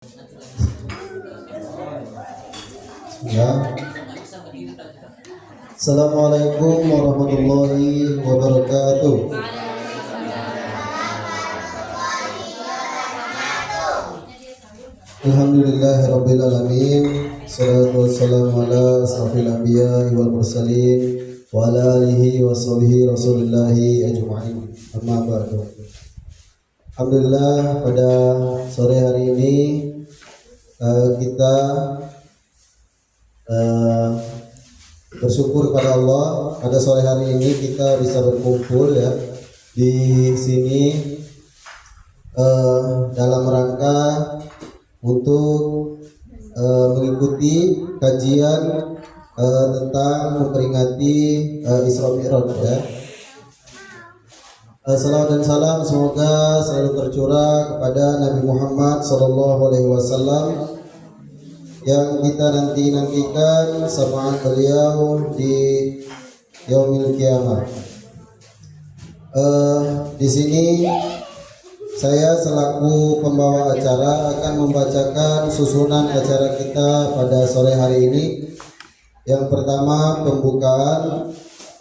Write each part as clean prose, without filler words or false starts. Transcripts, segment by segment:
Ya. Assalamualaikum warahmatullahi wabarakatuh. Alhamdulillahirabbil alamin. Shalatu wassalamu ala asrofil anbiya'i wal mursalin wa ala alihi wa sahbihi rasulillahi ajma'in. Amma ba'du. Alhamdulillah, pada sore hari ini kita bersyukur kepada Allah. Pada sore hari ini kita bisa berkumpul ya di sini dalam rangka untuk mengikuti kajian tentang memperingati Isra Mi'raj ya. Salawat dan salam semoga selalu tercurah kepada Nabi Muhammad SAW yang kita nantikan sapaan beliau di Yaumil Qiyamah. Di sini saya selaku pembawa acara akan membacakan susunan acara kita pada sore hari ini. Yang pertama pembukaan,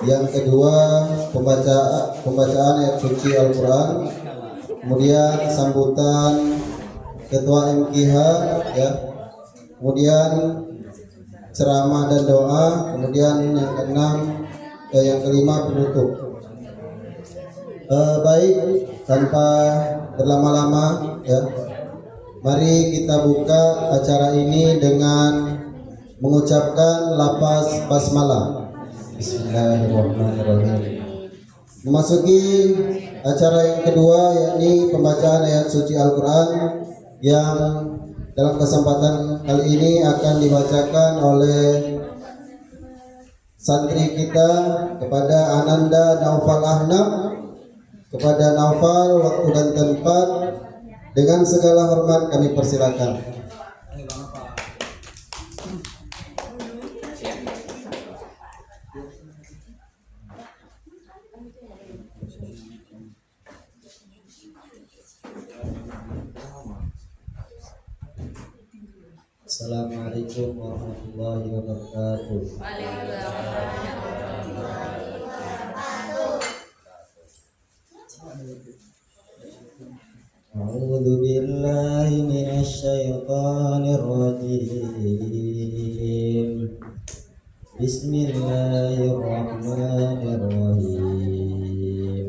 yang kedua pembacaan ayat suci Al-Quran, kemudian sambutan Ketua MKH ya, kemudian ceramah dan doa, kemudian yang kelima penutup. Baik, tanpa berlama-lama ya, mari kita buka acara ini dengan mengucapkan lafaz basmalah. Bismillahirrahmanirrahim. Memasuki acara yang kedua, yakni pembacaan ayat suci Al-Quran yang dalam kesempatan kali ini akan dibacakan oleh santri kita kepada Ananda Naufal Ahnaf. Kepada Naufal, waktu dan tempat dengan segala hormat kami persilakan. Assalamualaikum warahmatullahi wabarakatuh. A'udzu billahi minasy syaithanir rajim. Bismillahirrahmanirrahim.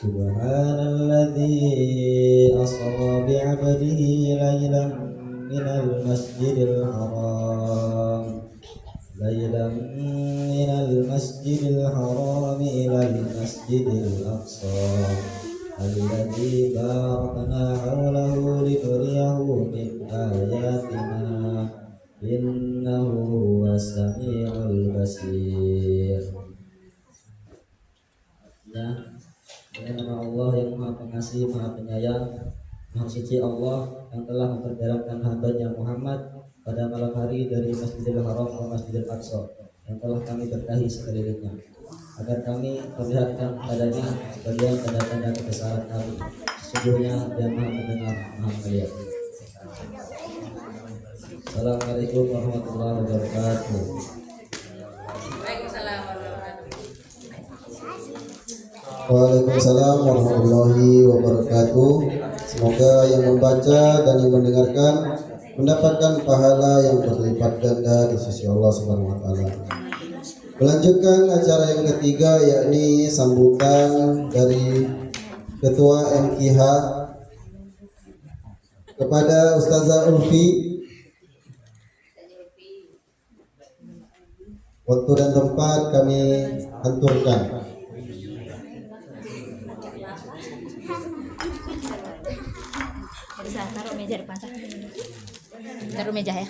Subhanalladzi asra bi'abdihi laylan minal masjidil haram ilal masjidil aqsa alladzi barakna hawlahu linuriyahu min ayatina innahu huwas samiul basir. Ya, dengan nama Allah yang Maha Pengasih, Maha Penyayang, Maha Suci Allah yang telah memperjalankan hamba-Nya Muhammad pada malam hari dari Masjidil Haram ke Masjidil Aqsa yang telah kami berkahi sekelilingnya, agar kami perlihatkan padanya sebagian tanda-tanda kebesaran kami. Sesungguhnya Dia Maha Mendengar, Maha Melihat. Assalamualaikum warahmatullahi wabarakatuh. Waalaikumsalam warahmatullahi wabarakatuh. Semoga yang membaca dan yang mendengarkan mendapatkan pahala yang berlipat ganda di sisi Allah Subhanahu wa taala. Melanjutkan acara yang ketiga, yakni sambutan dari Ketua MKH kepada Ustazah Ulfi. Waktu dan tempat kami aturkan. Taruh meja depan sana. Taruh meja ya.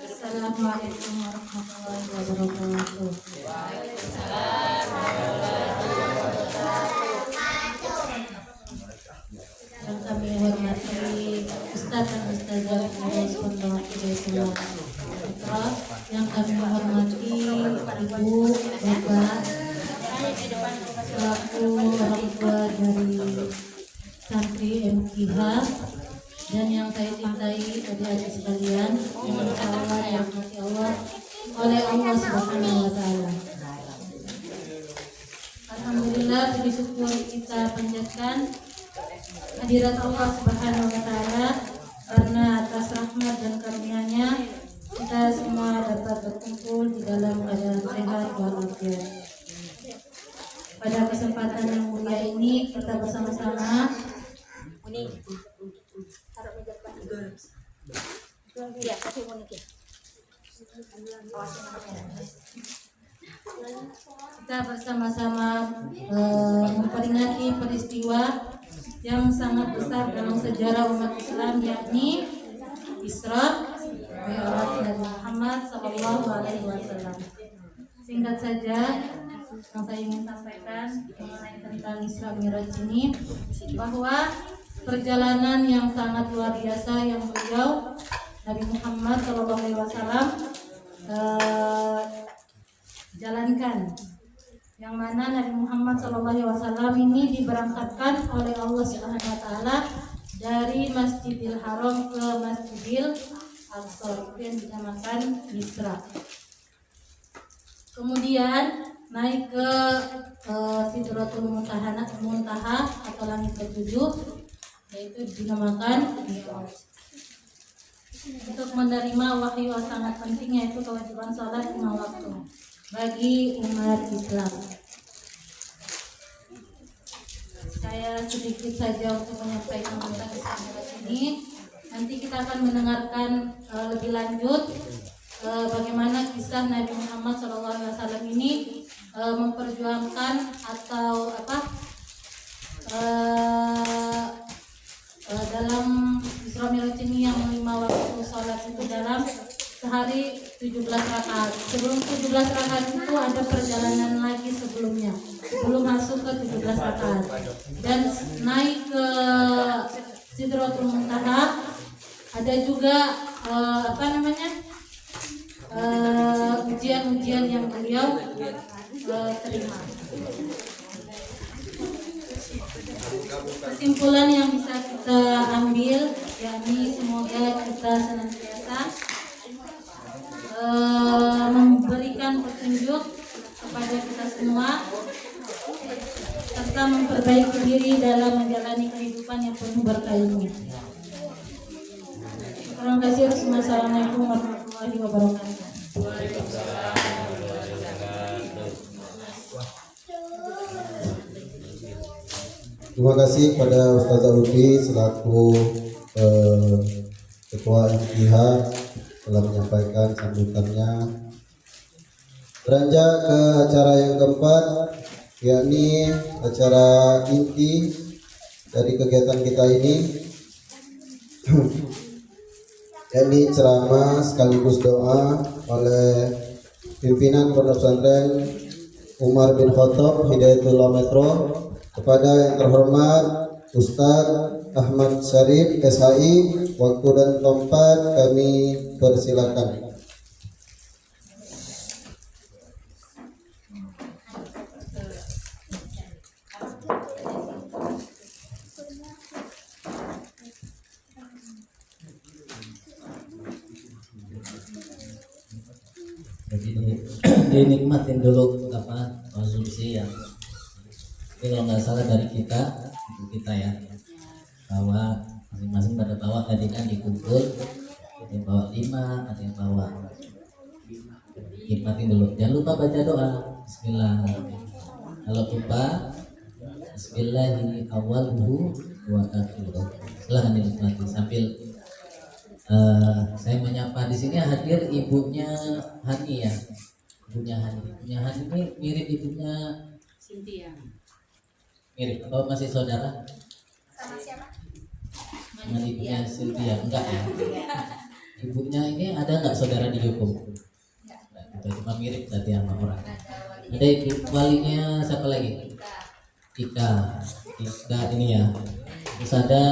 Assalamualaikum warahmatullahi wabarakatuh. Yang kami hormati Ustaz dan Ustazah dan yang kami hormati Ibu, Bapak, selaku orang tua dari santri MKH, dan yang saya cintai adik-adik sekalian yang Allah yang dirahmati Allah oleh Allah Subhanahu wa taala. Alhamdulillah, puji syukur kita panjatkan hadirat Allah Subhanahu wa taala karena atas rahmat dan karunia-Nya kita semua dapat berkumpul di dalam keadaan sehat walafiat. Pada kesempatan yang mulia ini kita bersama-sama memperingati peristiwa yang sangat besar dalam sejarah umat Islam, yakni Isra Mi'raj Nabi Muhammad SAW. Singkat saja yang saya ingin sampaikan mengenai tentang Isra Mi'raj ini, bahwa perjalanan yang sangat luar biasa yang beliau Nabi Muhammad SAW jalankan, yang mana Nabi Muhammad SAW ini diberangkatkan oleh Allah Subhanahu wa taala dari Masjidil Haram ke Masjidil Aqsa, itu yang dinamakan Isra. Kemudian naik ke Sidratul Muntaha atau langit ketujuh, yaitu dinamakan Mi'raj. Untuk menerima wahyu yang sangat penting, yaitu kewajiban salat 5 waktu bagi umat Islam. Saya sedikit saja untuk menyampaikan tentang Isra Mi'raj ini. Nanti kita akan mendengarkan lebih lanjut bagaimana kisah Nabi Muhammad SAW ini memperjuangkan atau dalam Isra Mi'raj ini yang 5 waktu sholat itu dalam sehari 17 rakaat. Sebelum 17 rakaat itu ada perjalanan lagi sebelumnya, belum masuk ke 17 rakaat, dan naik ke Sidratul Muntaha. Ada juga ujian-ujian yang beliau terima. Kesimpulan yang bisa kita ambil, yakni semoga kita senantiasa memberikan petunjuk kepada kita semua serta memperbaiki diri dalam menjalani kehidupan yang penuh berkah ini. Terima kasih. Wassalamualaikum warahmatullahi wabarakatuh. Terima kasih kepada Ustazah Lufi selaku Ketua MKH telah menyampaikan sambutannya. Beranjak ke acara yang keempat, yakni acara inti dari kegiatan kita ini, yakni ceramah sekaligus doa oleh pimpinan Pondok Pesantren Umar bin Khattab Hidayatullah Metro kepada yang terhormat Ustadz Ahmad Syarif SHI. Waktu dan tempat kami persilakan. Jadi dinikmatin dulu konsumsi ya. Ini kalau nggak salah dari kita ya, bahwa masing-masing pada bawa tadi kan dikumpul, ada yang bawa 5, ada yang bawa. Nikmatin dulu, jangan lupa baca doa Bismillah. Kalau lupa Bismillahi awwaluhu wa akhiruh. Silahkan dinikmati sambil saya menyapa. Di sini hadir ibunya Hani ya. Ibunya Hani ini mirip ibunya Cynthia. Mirip atau masih saudara? Sama siapa? Dengan ibunya Cynthia, enggak ya? Ibunya ini ada nggak saudara di hukum? Nah, itu cuma mirip tadi sama orang. Ada ibu walinya siapa lagi? Ika ini ya. Terus ada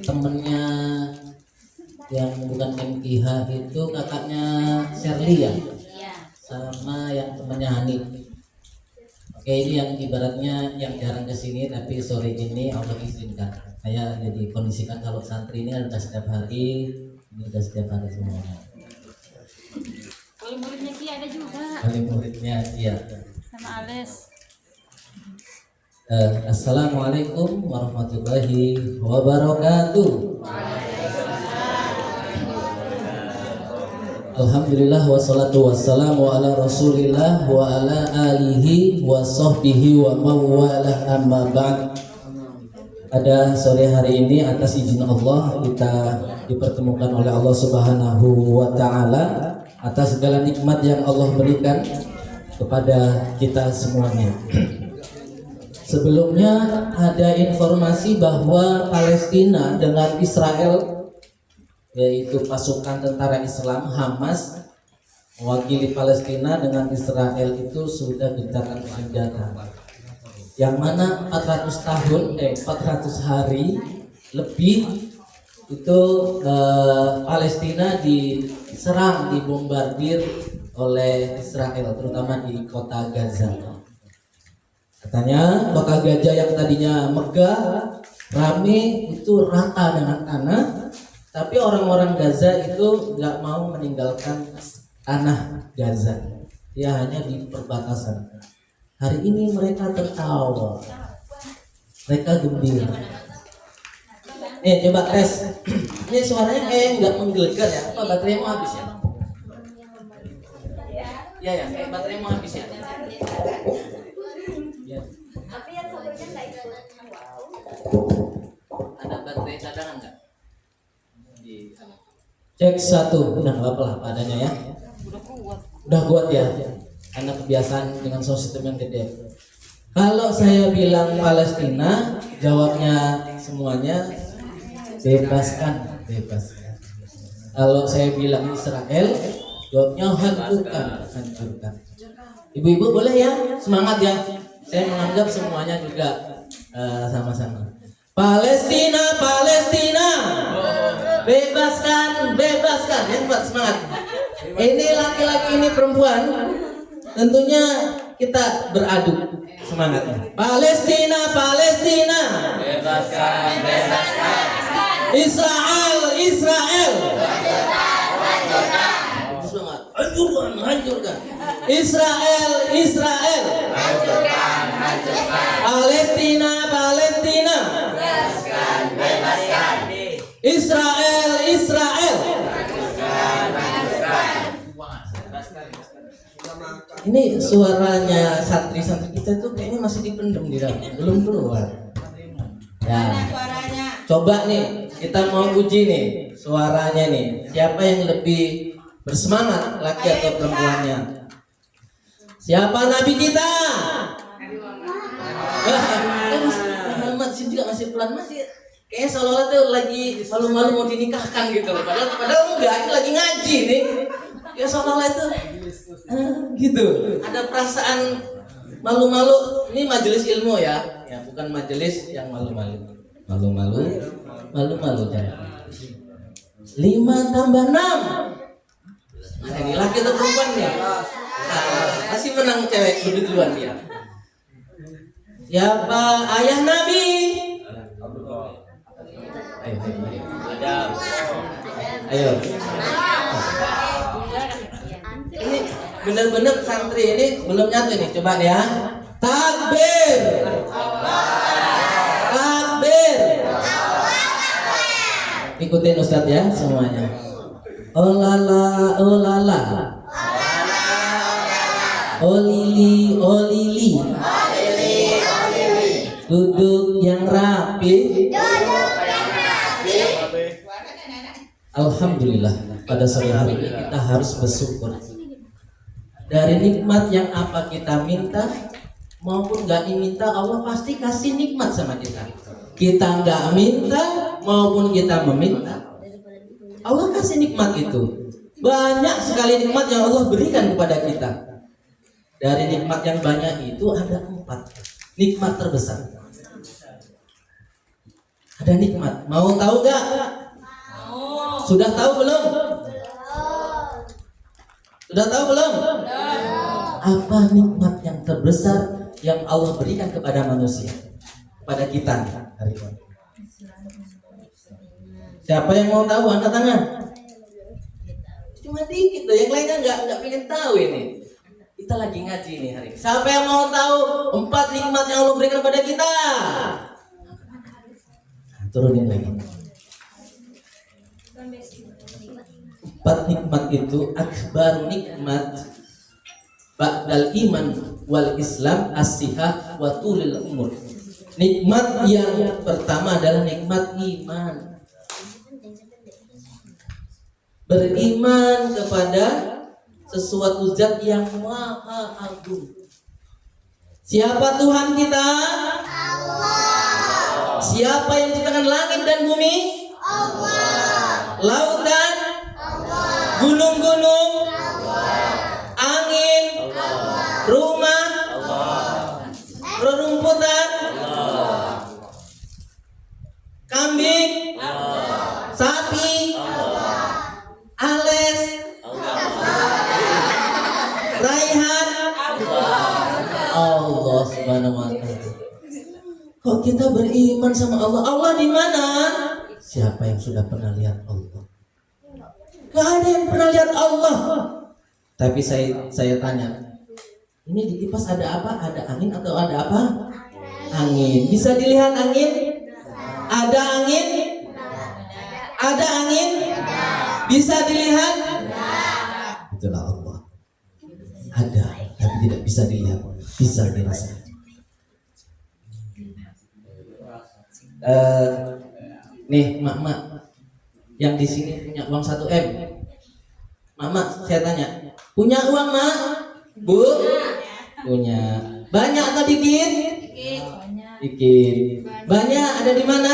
temennya Yang bukan MTH itu kakaknya Sherly ya, sama yang temannya Hanif. Oke, ini yang ibaratnya yang jarang kesini, tapi sore ini Allah izinkan saya jadi kondisikan kalau santri ini udah setiap hari, ini udah setiap hari semuanya. Wali muridnya Ki ada juga Wali muridnya iya. sama Ales. Assalamualaikum warahmatullahi wabarakatuh. Alhamdulillah wassalatu wassalamu ala rasulillah wa ala alihi wa sahbihi wa mawalah amma ba'd. Pada sore hari ini atas izin Allah kita dipertemukan oleh Allah Subhanahu wa taala atas segala nikmat yang Allah berikan kepada kita semuanya. Sebelumnya ada informasi bahwa Palestina dengan Israel, yaitu pasukan tentara Islam Hamas mewakili Palestina dengan Israel itu sudah gencatan senjata, yang mana 400 hari lebih itu Palestina diserang, dibombardir oleh Israel, terutama di kota Gaza. Katanya kota Gaza yang tadinya megah, rame, itu rata dengan tanah. Tapi orang-orang Gaza itu nggak mau meninggalkan tanah Gaza. Dia hanya di perbatasan. Hari ini mereka tertawa, mereka gembira. Coba tes. Ini suaranya kayak nggak menggelegar ya? Apa baterai mau habis ya? Ya, kayak baterai mau habis ya? Ya. Ada baterai cadangan nggak? Cek 1, udah nggak apa-apa lah padanya ya. Udah kuat ya, karena kebiasaan dengan sound system yang gede. Kalau saya bilang Palestina, jawabnya semuanya bebaskan. Kalau saya bilang Israel, jawabnya hancurkan. Ibu-ibu boleh ya, semangat ya. Saya menganggap semuanya juga sama-sama. Palestina, bebaskan, ya buat semangat. Ini laki-laki, ini perempuan, tentunya kita beradu semangatnya. Palestina, bebaskan. Israel, hancurkan. Israel, hancurkan. Palestina. Bebaskan. Israel. Ini suaranya santri-santri kita tuh kayaknya masih dipendam di dalam, belum keluar. Ya. Coba nih, kita mau uji nih suaranya nih. Siapa yang lebih bersemangat, laki atau perempuannya? Siapa nabi kita? Muhammad sih juga masih pelan, masih kayaknya seolah-olah tuh lagi malu-malu mau dinikahkan gitu. Padahal enggak, ini lagi ngaji nih. Ya seolah-olah itu gitu. Ada perasaan malu-malu. Ini majelis ilmu ya, bukan majelis yang malu-malu jangan. 5 tambah 6. Nah, ini laki atau perempuan ya? Masih menang cewek duluan dia. Siapa ayah Nabi? Ayo. Ini benar-benar santri ini belum nyatu nih, coba ya. Takbir. Ikutin Ustadz ya semuanya. Olala. Olili. Duduk yang rapi. Alhamdulillah, pada sore hari ini kita harus bersyukur. Dari nikmat yang apa kita minta maupun gak diminta, Allah pasti kasih nikmat sama kita. Kita gak minta maupun kita meminta, Allah kasih nikmat itu. Banyak sekali nikmat yang Allah berikan kepada kita. Dari nikmat yang banyak itu ada 4 nikmat terbesar. Ada nikmat, mau tahu gak? Sudah tahu belum? Sudah tahu belum? Apa nikmat yang terbesar yang Allah berikan kepada manusia, kepada kita hari ini? Siapa yang mau tahu? Angkat tangan. Cuma dikit loh, yang lainnya nggak pengen tahu ini. Kita lagi ngaji nih hari ini. Siapa yang mau tahu 4 nikmat yang Allah berikan kepada kita? Turunin lagi. 4 nikmat itu akbar nikmat ba'dal iman wal islam as-sihah wa tulil umur. Nikmat yang pertama adalah nikmat iman. Beriman kepada sesuatu zat yang maha agung. Siapa Tuhan kita? Allah. Siapa yang menciptakan langit dan bumi? Allah. Lautan? Allah. Gunung-gunung? Allah. Angin? Allah. Rumah? Allah. Rerumputan? Allah. Kambing? Allah. Sapi? Allah. Ales? Raihan? Allah Subhanahu wa taala. Kok kita beriman sama Allah? Allah di mana? Siapa yang sudah pernah lihat Allah? Gak ada yang pernah lihat Allah. Tapi saya tanya, ini di kipas ada apa? Ada angin atau ada apa? Angin. Bisa dilihat angin? Ada angin? Ada angin? Bisa dilihat? Itulah Allah. Ada, tapi tidak bisa dilihat, bisa dirasakan. Nih, mak, yang di sini punya uang 1 M. Mama, saya tanya, punya uang mak? Bu? Punya. Banyak atau dikit? Dikit. Banyak. Ada di mana?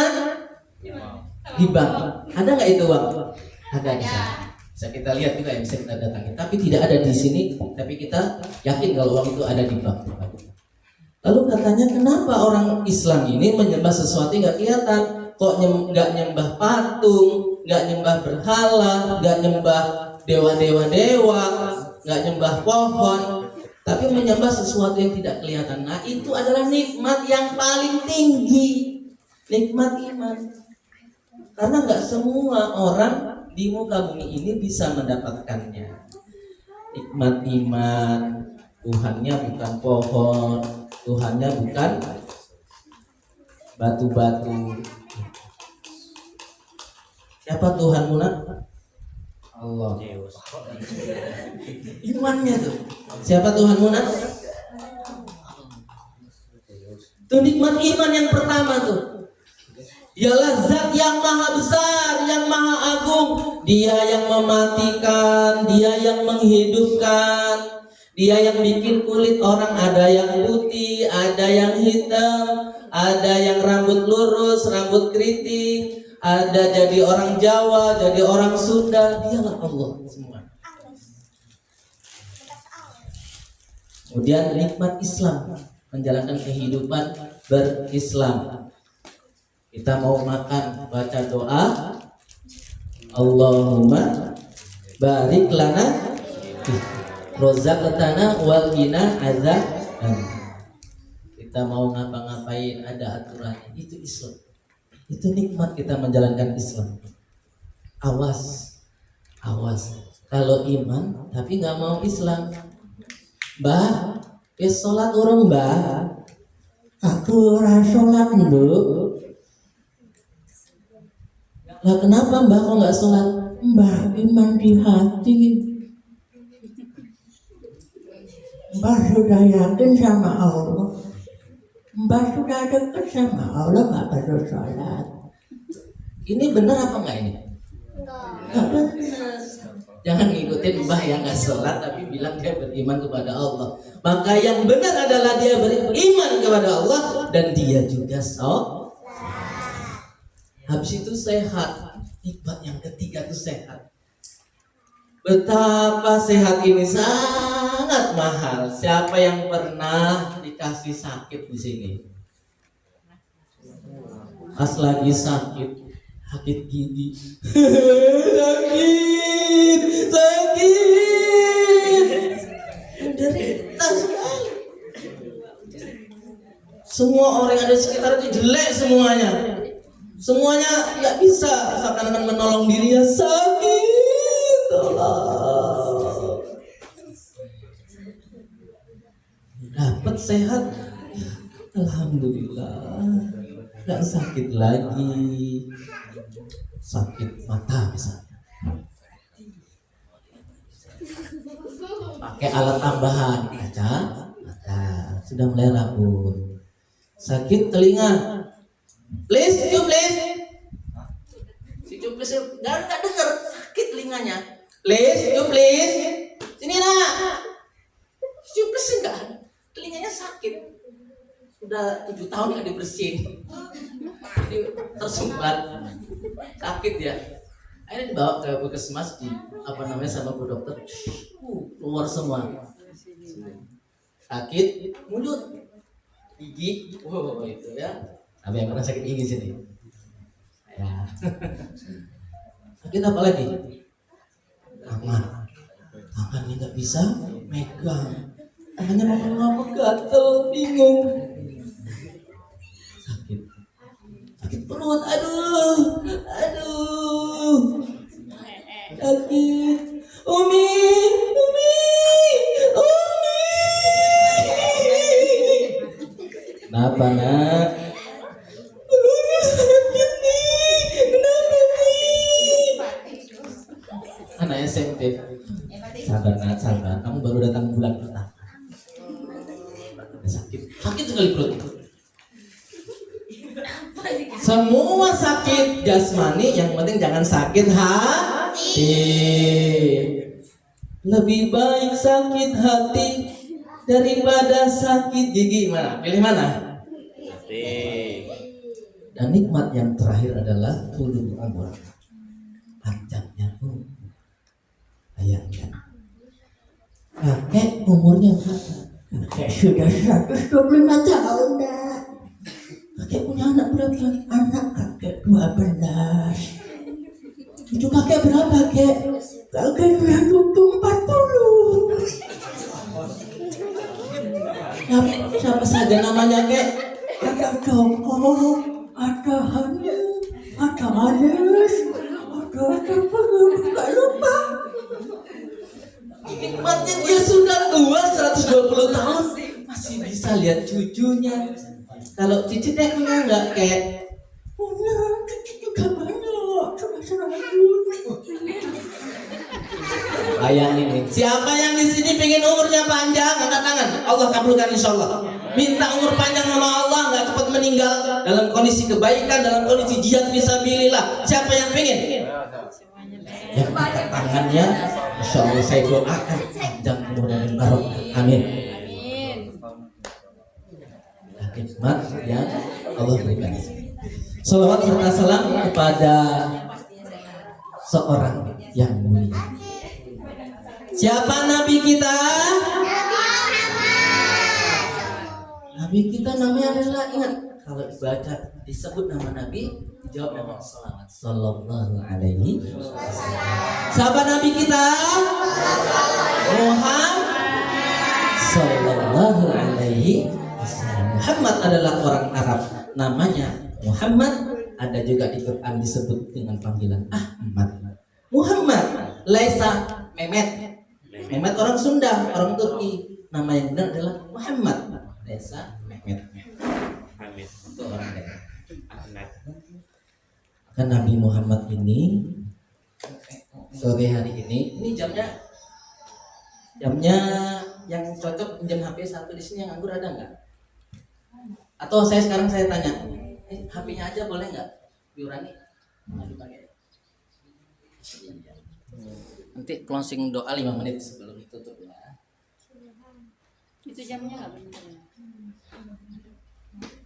Di bank. Ada nggak itu uang? Ada di sana. Bisa kita lihat juga yang bisa kita datangi. Tapi tidak ada di sini. Tapi kita yakin kalau uang itu ada di bank. Lalu katanya kenapa orang Islam ini menyembah sesuatu yang nggak kelihatan? Kok nggak nyembah patung, nggak nyembah berhala, nggak nyembah dewa, nggak nyembah pohon, tapi menyembah sesuatu yang tidak kelihatan. Nah itu adalah nikmat yang paling tinggi, nikmat iman. Karena nggak semua orang di muka bumi ini bisa mendapatkannya. Nikmat iman, Tuhannya bukan pohon, Tuhannya bukan batu-batu. Siapa Tuhanmu nak? Allah. Imannya tuh. Siapa Tuhanmu nak? Itu nikmat iman yang pertama tuh. Dialah zat yang maha besar, yang maha agung. Dia yang mematikan, dia yang menghidupkan, dia yang bikin kulit orang ada yang putih, ada yang hitam, ada yang rambut lurus, rambut keriting, ada jadi orang Jawa, jadi orang Sunda. Dialah Allah semua. Kemudian nikmat Islam, menjalankan kehidupan berislam. Kita mau makan, baca doa, Allahumma barik lana rozaqtana wal qina azab. Kita mau ngapa-ngapain ada aturannya. Itu Islam. Itu nikmat kita menjalankan Islam. Awas. Kalau iman tapi nggak mau Islam, Mbah, sholat orang Mbah. Aku ora sholat dulu. Lah kenapa Mbah kok nggak sholat? Mbah iman di hati. Mbah sudah yakin sama Allah. Mbah sudah dekat sama Allah, nggak perlu sholat. Ini benar apa enggak ini? Nggak benar. Jangan ngikutin Mbah yang nggak sholat tapi bilang dia beriman kepada Allah. Maka yang benar adalah dia beriman kepada Allah dan dia juga sholat. Habis itu sehat. Nikmat yang ketiga itu sehat. Betapa sehat ini sangat mahal. Siapa yang pernah dikasih sakit di sini? Pas lagi sakit, sakit gigi. Sakit. Menderita sekali. Semua orang yang ada di sekitar itu jelek semuanya. Semuanya nggak bisa seakan-akan menolong dirinya. Sakit, tolong. Dapat sehat, alhamdulillah. Nggak sakit lagi. Sakit mata misalnya, pakai alat tambahan kaca mata, sudah mulai rabun. Sakit telinga, please, si please, nggak dengar, sakit telinganya. Please, sini nak. Si please enggak, telinganya sakit. Udah 7 tahun nggak dibersihin, jadi tersumbat, sakit ya. Akhirnya dibawa ke puskesmas sama bu dokter, keluar semua. Sakit mulut, gigi, itu ya. Apa yang pernah sakit gigi sini? Ya. Sakit apa lagi? Tangannya nggak bisa megang, tangannya lama-lama gatel, bingung. Sakit perut, aduh, sakit. Umi. Kenapa nak? Sakit nih, kenapa nih? Anak SMP. Sabar nak, kamu baru datang bulan pertama. Sakit sekali perut. Semua sakit jasmani, yang penting jangan sakit hati. Lebih baik sakit hati daripada sakit gigi. Mana? Pilih mana? Hati. Dan nikmat yang terakhir adalah tulul umur, panjangnya umur. Bayangkan, kakek umurnya berapa? Kakek sudah 125 tahun dah. Kakek punya anak berapa? Anak kakek 12. Itu kakek berapa, kek? Kakek sudah 40. Siapa saja namanya, kek? Ada Joko, ada Hani, ada Anis, ada siapa? Gak lupa. Nikmatnya dia sudah tua 120 tahun, masih bisa lihat cucunya. Kalau cici punya nggak, kek? Punya, cici juga banyak. Sudah bayangin nih, siapa yang di sini pengen umurnya panjang, angkat tangan. Allah kabulkan insyaallah. Minta umur panjang sama Allah, nggak cepat meninggal, dalam kondisi kebaikan, dalam kondisi jihad fisabilillah. Siapa yang pengen? Yang angkat tangannya, insyaallah saya doakan panjang umur dan barokah. Amin. Hikmat yang Allah berikan. Salawat serta salam kepada seorang yang mulia. Siapa nabi kita? Nabi kita namanya adalah, ingat, kalau dibaca disebut nama nabi, jawab dengan salawat sallallahu alaihi wasallam. Siapa nabi kita? Muhammad sallallahu alaihi wasallam. Muhammad adalah orang Arab, namanya Muhammad, ada juga di Quran disebut dengan panggilan Ahmad. Muhammad, laisa Mehmet. Mehmet orang Sunda, orang Turki. Nama yang benar adalah Muhammad, laisa Mehmet. Itu orang daerah. Kan Nabi Muhammad ini sore hari ini jamnya yang cocok pinjam HP satu di sini, yang nganggur ada nggak? Atau sekarang saya tanya, HP-nya aja boleh nggak diurangi? Nanti closing doa 5 menit sebelum tutup ya. Itu jamnya nggak benar.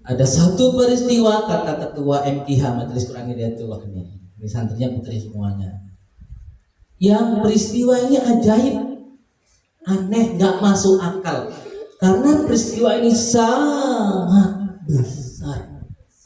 Ada satu peristiwa, kata ketua MKH Majelis Quran Hidayatullah ini santrinya putri semuanya, yang peristiwa ini ajaib, aneh, nggak masuk akal, karena peristiwa ini sangat besar.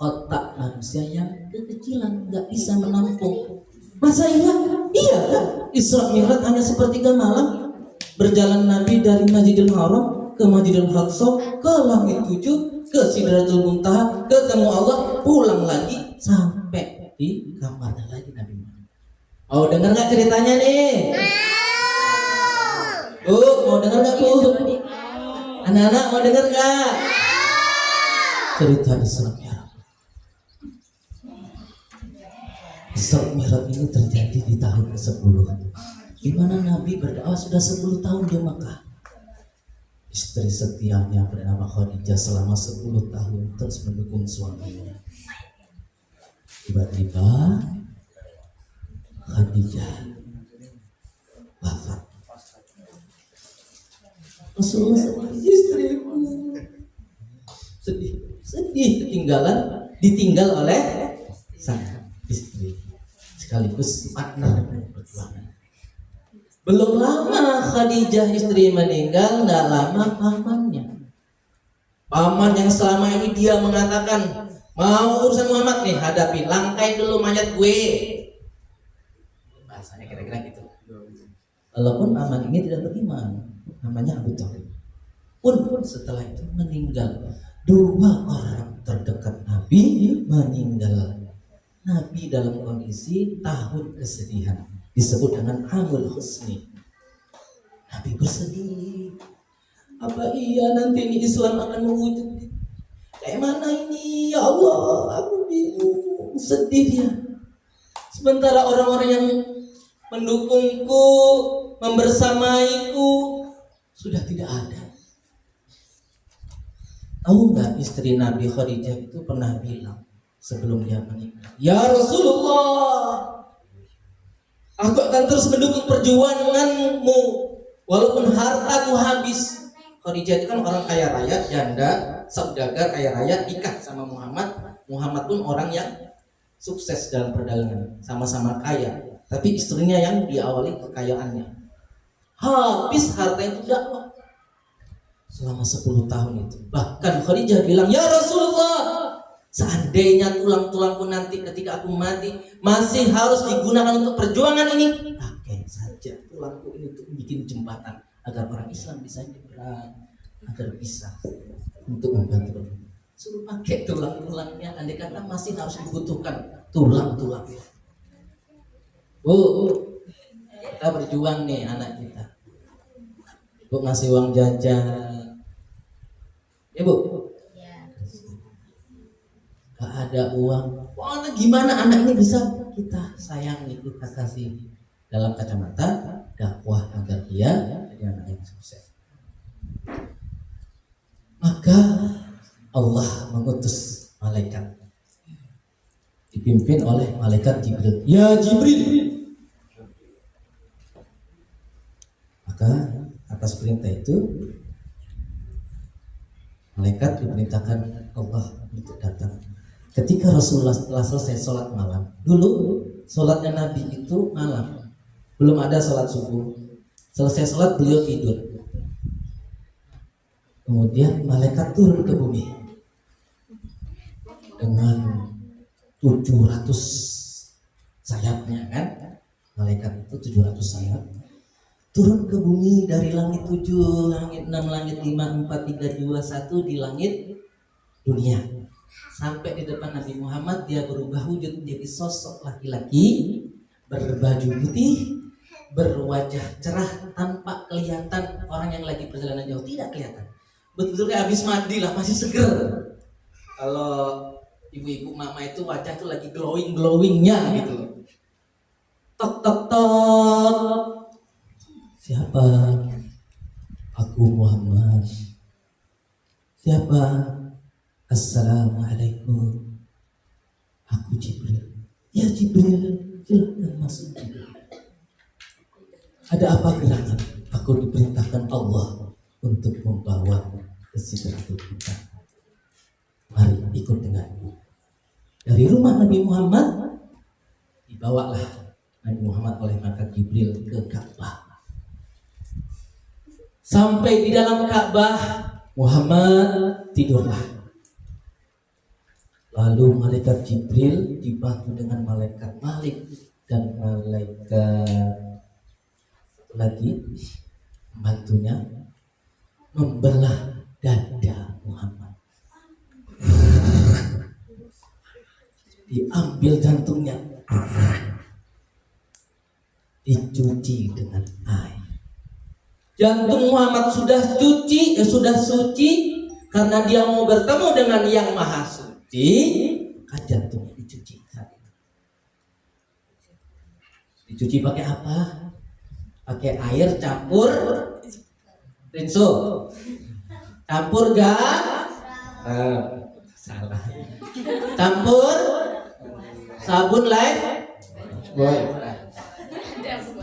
Otak manusia manusia yang kekecilan, nggak bisa menampung. Masa iya? Iya kan? Isra Mi'raj hanya sepertiga malam. Berjalan Nabi dari Masjidil Haram ke Masjidil Aqsa, ke langit 7, ke Sidratul Muntaha, ketemu Allah, pulang lagi sampai di kamarnya lagi Nabi Muhammad. Mau dengar nggak ceritanya nih? Mau dengar nggak anak-anak mau dengar nggak? Cerita Isra Mi'raj. Isra Mi'raj ini terjadi di tahun ke-10, di mana Nabi berdakwah sudah 10 tahun di Makkah. Istri setianya bernama Khadijah selama 10 tahun terus mendukung suaminya. Tiba-tiba Khadijah wafat. Rasulullah sedih, istriku sedih ditinggal oleh sang istri sekaligus partner perjuangan. Belum lama Khadijah istri meninggal, tidak lama paman yang selama ini dia mengatakan mau urusan Muhammad nih hadapi, langkai dulu mayat gue, bahasanya kira-kira gitu. Walaupun paman ini tidak beriman, namanya Abu Thalib, pun setelah itu meninggal. 2 orang terdekat Nabi meninggal. Nabi dalam kondisi tahun kesedihan, disebut dengan Amul Husni. Nabi bersedih. Apa iya nanti ini Islam akan mewujud? Kayak mana ini? Ya Allah, aku bingung. Sedih dia. Sementara orang-orang yang mendukungku, membersamaiku sudah tidak ada. Tahu nggak istri Nabi Khadijah itu pernah bilang sebelum dia menikah, ya Rasulullah, aku akan terus mendukung perjuanganmu walaupun hartaku habis. Khadijah itu kan orang kaya raya, janda, saudagar kaya raya, nikah sama Muhammad. Muhammad pun orang yang sukses dalam perdagangan, sama-sama kaya. Tapi istrinya yang diawali kekayaannya. Habis harta itu dakwah selama 10 tahun itu. Bahkan Khadijah bilang, ya Rasulullah, seandainya tulang-tulangku nanti ketika aku mati masih harus digunakan untuk perjuangan ini, pakai saja tulangku ini untuk bikin jembatan agar orang Islam bisa nyebrang, agar bisa untuk membantu. Suruh pakai tulang-tulangnya, andai kata masih harus dibutuhkan tulang-tulangnya. Kita berjuang nih anak kita. Bu ngasih uang jajan. Ya Bu? Gak ada uang. Wah, gimana anak ini bisa kita sayangi, kita kasih dalam kacamata dakwah agar dia jadi anak yang sukses. Maka Allah mengutus malaikat dipimpin oleh malaikat Jibril. Ya Jibril. Maka atas perintah itu malaikat diperintahkan Allah untuk datang. Ketika Rasulullah setelah selesai sholat malam, dulu sholatnya Nabi itu malam, belum ada sholat subuh. Selesai sholat beliau tidur. Kemudian malaikat turun ke bumi dengan 700 sayapnya kan? Malaikat itu 700 sayap. Turun ke bumi dari langit 7, langit 6, langit 5, 4, 3, 2, 1 di langit dunia. Sampai di depan Nabi Muhammad, dia berubah wujud menjadi sosok laki-laki berbaju putih, berwajah cerah, tanpa kelihatan orang yang lagi perjalanan jauh, tidak kelihatan. Betul-betul kayak habis mandi lah, masih seger. Kalau ibu-ibu mama itu wajah tuh lagi glowing-glowingnya gitu. Tok tok tok. Siapa? Aku Muhammad. Siapa? Assalamualaikum. Aku Jibril. Ya Jibril, silakan masuk. Ada apa gerangan? Aku diperintahkan Allah untuk membawa ke Sidratul Muntaha. Mari ikut denganku. Dari rumah Nabi Muhammad dibawalah Nabi Muhammad oleh malaikat Jibril ke Ka'bah. Sampai di dalam Ka'bah, Muhammad tidurlah. Lalu malaikat Jibril dibantu dengan malaikat Malik dan malaikat lagi bantunya membelah dada Muhammad. Diambil jantungnya, dicuci dengan air. Jantung Muhammad sudah suci, karena dia mau bertemu dengan yang maha suci, kan jantungnya dicuci. Dicuci pakai apa? Pakai air campur rinso, campur salah, campur sabun life boy,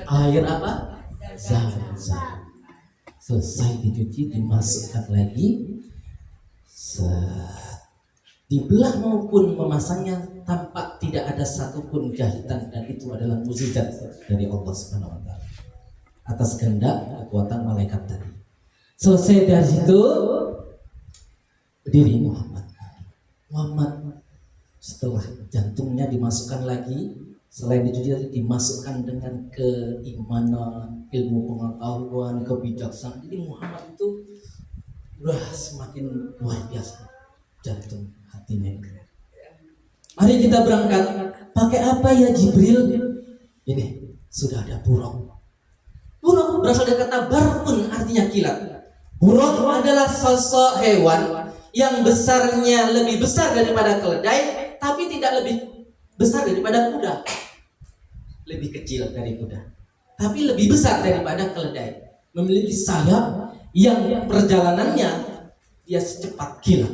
air apa? Zam-zam. Selesai dicuci, dimasukkan lagi, dibelah maupun memasangnya tampak tidak ada satupun jahitan, dan itu adalah mukjizat dari Allah Subhanahu wa taala atas kehendak kekuatan malaikat tadi. Selesai dari situ, berdiri Muhammad setelah jantungnya dimasukkan lagi, selain dicuci dimasukkan dengan keimanan, ilmu pengetahuan, kebijaksanaan. Jadi Muhammad itu semakin luar biasa jantung hatinya. Mari kita berangkat. Pakai apa ya Jibril? Ini sudah ada burung. Burung berasal dari kata barqun, artinya kilat. Burung adalah sosok hewan yang besarnya lebih besar daripada keledai, tapi tidak lebih besar daripada kuda. Lebih kecil dari kuda, tapi lebih besar daripada keledai. Memiliki sayap yang perjalanannya dia secepat kilat.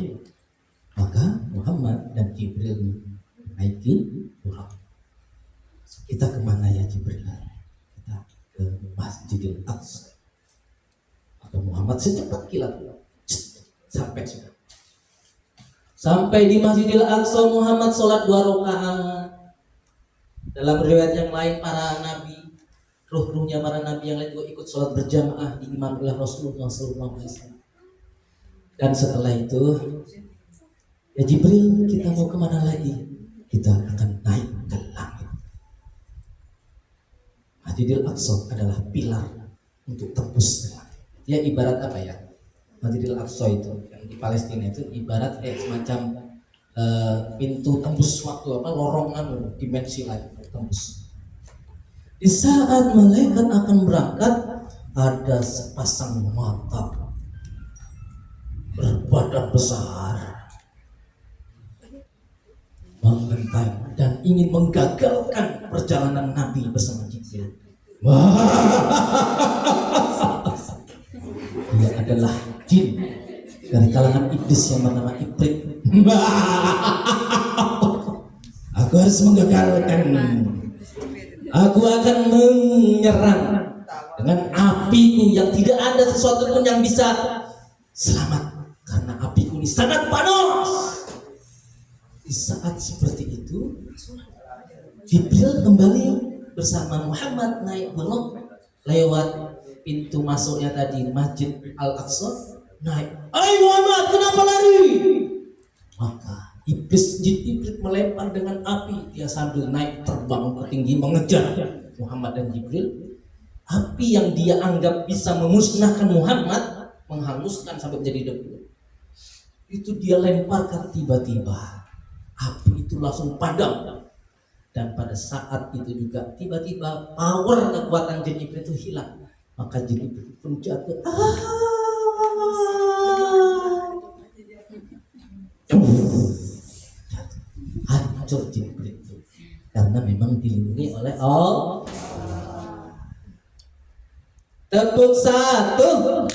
Maka Muhammad dan Jibril menaiki burung. Kita kemana ya Jibril? Kita ke Masjidil Aqsa. Maka Muhammad secepat kilat sampai di Masjidil Aqsa. Muhammad sholat 2 rakaat. Dalam riwayat yang lain, para nabi, ruh-ruhnya para nabi yang lain juga ikut sholat berjamaah diimami oleh Rasulullah SAW. Dan setelah itu, ya Jibril, kita mau kemana lagi? Kita akan naik ke langit. Masjidil Aqsa adalah pilar untuk tembus ke langit. Ya ibarat apa ya? Masjidil Aqsa itu yang di Palestina itu ibarat semacam pintu tembus waktu, lorong dimensi lain tembus. Di saat malaikat akan berangkat, ada sepasang mata berbadan besar mengentai dan ingin menggagalkan perjalanan Nabi bersama Jibril. Dia adalah jin dari kalangan iblis yang bernama Ifrit. Aku harus menggagalkan. Aku akan menyerang dengan apiku yang tidak ada sesuatu pun yang bisa selamat, karena apiku ini sangat panas. Di saat seperti itu, Jibril kembali bersama Muhammad naik burung lewat pintu masuknya tadi Masjid Al-Aqsa. Naik, "Hai Muhammad, kenapa lari?" Maka jin iblis melempar dengan api. Dia sambil naik terbang ke tinggi mengejar Muhammad dan Jibril. Api yang dia anggap bisa memusnahkan Muhammad, menghanguskan sampai menjadi debu, itu dia lemparkan. Tiba-tiba api itu langsung padam. Dan pada saat itu juga tiba-tiba power kekuatan jin iblis itu hilang. Maka jin iblis pun jatuh. Hancur jin iblis itu, karena memang dilindungi oleh Allah. Tepuk 1,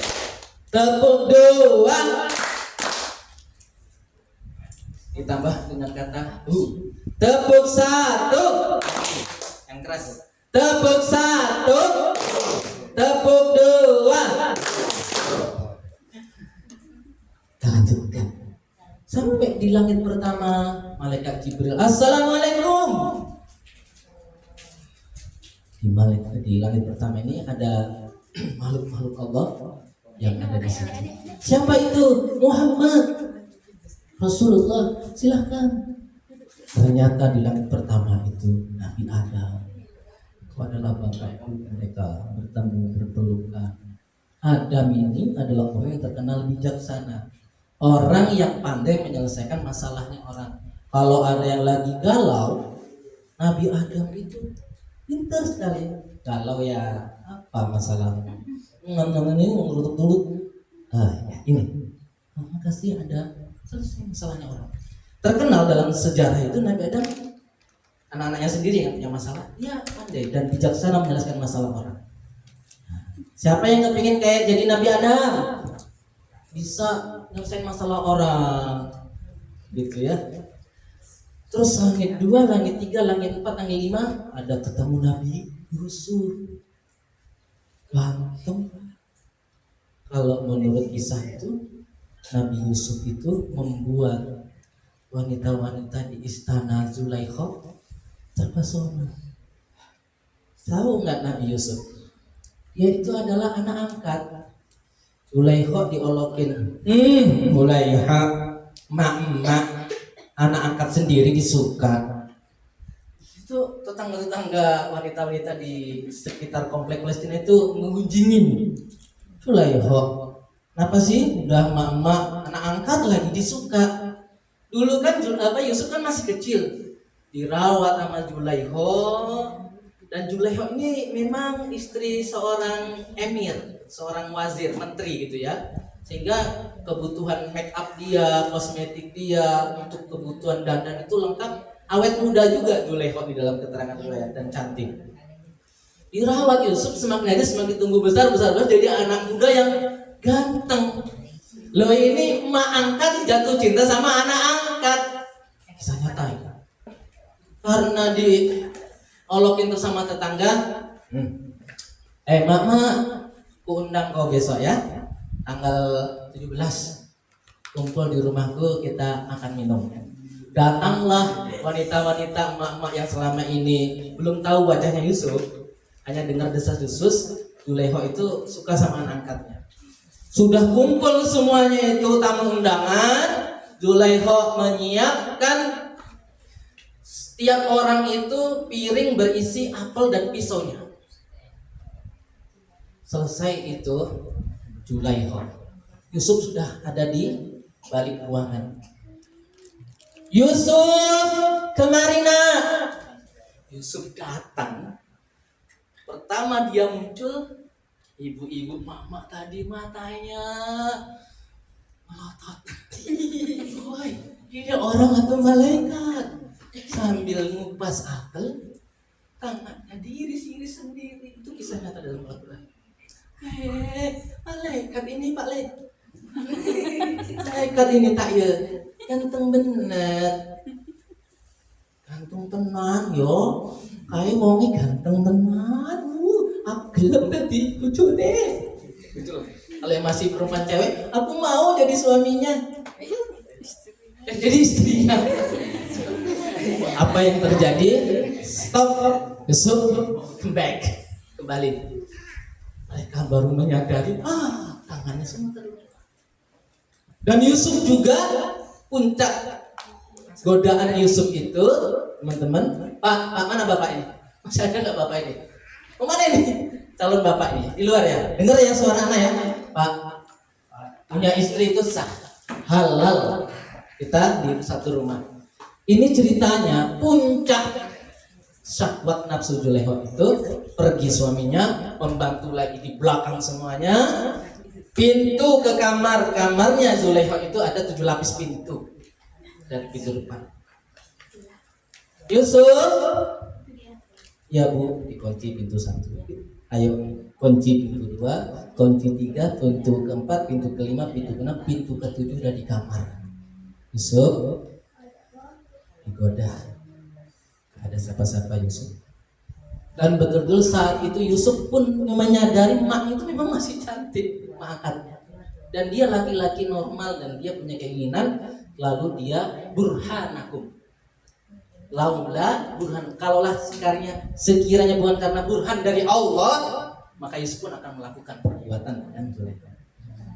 tepuk 2, ditambah dengan kata tepuk 1 yang keras, tepuk 1, tepuk 2. Kita lanjutkan sampai di langit pertama. Malaikat Jibril, "Assalamualaikum." Di langit pertama ini ada makhluk-makhluk Allah yang ada di sini. Siapa itu? Muhammad, Rasulullah. Silahkan. Ternyata di langit pertama itu Nabi Adam itu adalah bapak ibu mereka bertemu berpelukan. Adam ini adalah orang yang terkenal bijaksana, orang yang pandai menyelesaikan masalahnya orang. Kalau ada yang lagi galau, Nabi Adam itu pintar sekali. Galau ya apa masalahnya? Ini ngerutuk-ngerutuk. Ya ini. Makasih ada selesai masalahnya orang. Terkenal dalam sejarah itu Nabi Adam, anak-anaknya sendiri yang punya masalah, dia pandai dan bijaksana menyelesaikan masalah orang. Siapa yang kepingin kayak jadi Nabi Adam, bisa menyelesaikan masalah orang, gitu ya. Terus langit 2, langit 3, langit 4, langit 5 ada ketemu Nabi Yusuf. Ganteng. Kalau menurut kisah itu, Nabi Yusuf itu membuat wanita-wanita di istana Zulaikha terpesona. Tahu nggak Nabi Yusuf? Dia itu adalah anak angkat. Zulaikha diolokin. Zulaikha, mak anak angkat sendiri disuka. Itu tetangga-tetangga wanita-wanita di sekitar komplek Palestina itu ngegunjingin. Zulaikha, kenapa sih udah mak anak angkat lagi disuka? Dulu kan Yusuf kan masih kecil, dirawat sama Zulaikha, dan Zulaikha ini memang istri seorang emir, seorang wazir, menteri gitu ya. Sehingga kebutuhan make up dia, kosmetik dia, untuk kebutuhan dandan itu lengkap. Awet muda juga Zulaikha di dalam keterangan riwayat dan cantik. Dirawat Yusuf semakin hari semakin tumbuh besar jadi anak muda yang ganteng. Loh ini emak angkat jatuh cinta sama anak angkat. Kisah nyata ya. Karena diolokin sama tetangga. Mama, ku undang kau besok ya. Tanggal 17 kumpul di rumahku, kita akan minum. Datanglah wanita-wanita emak-emak yang selama ini belum tahu wajahnya Yusuf, hanya dengar desas-desus. Zulaikha itu suka sama anak angkatnya. Sudah kumpul semuanya itu tamu undangan, Zulaikha menyiapkan setiap orang itu piring berisi apel dan pisaunya. Selesai itu Zulaikha, Yusuf sudah ada di balik ruangan. Yusuf, kemari nak. Yusuf datang. Pertama dia muncul, ibu-ibu mama tadi matanya melotot. Woi, ini orang atau malaikat? Sambil ngupas apel, tangannya diiris-iris sendiri. Itu kisah nyata dalam Al-Quran. Malaikat ini Pak Le. Malaikat ini tak ya, ganteng bener. Ganteng tenan yo. Kayak wonge ganteng tenan. Gelem tadi lucu deh. Kalau yang masih perempuan cewek, aku mau jadi suaminya. Jadi istrinya. Apa yang terjadi? Stop. Yusuf back. Kembali. Mereka baru menyadari, tangannya semua terluka. Dan Yusuf juga puncak godaan Yusuf itu, teman-teman. Pak, mana bapak ini? Masih ada nggak bapak ini? Kemana ini? Calon bapak ini di luar ya. Dengar ya suara anak ya, Pak. Punya istri itu sah, halal. Kita di satu rumah. Ini ceritanya puncak syahwat nafsu Zulaikha itu, pergi suaminya, membantu lagi di belakang semuanya. Pintu ke kamarnya Zulaikha itu ada 7 lapis pintu dan pintu depan. Yusuf, ya Bu, dikunci pintu 1. Ayo kunci pintu 2, kunci 3, pintu keempat, pintu kelima, pintu keenam, pintu ke-7 udah di kamar. Yusuf digoda. Ada siapa-siapa Yusuf. Dan betul-betul saat itu Yusuf pun menyadari maknya itu memang masih cantik, makanya. Dan dia laki-laki normal dan dia punya keinginan, lalu dia burhanakum. Laula burhan, kalaulah sekiranya bukan karena burhan dari Allah, maka Yusuf pun akan melakukan perbuatan dengan Zulaikha.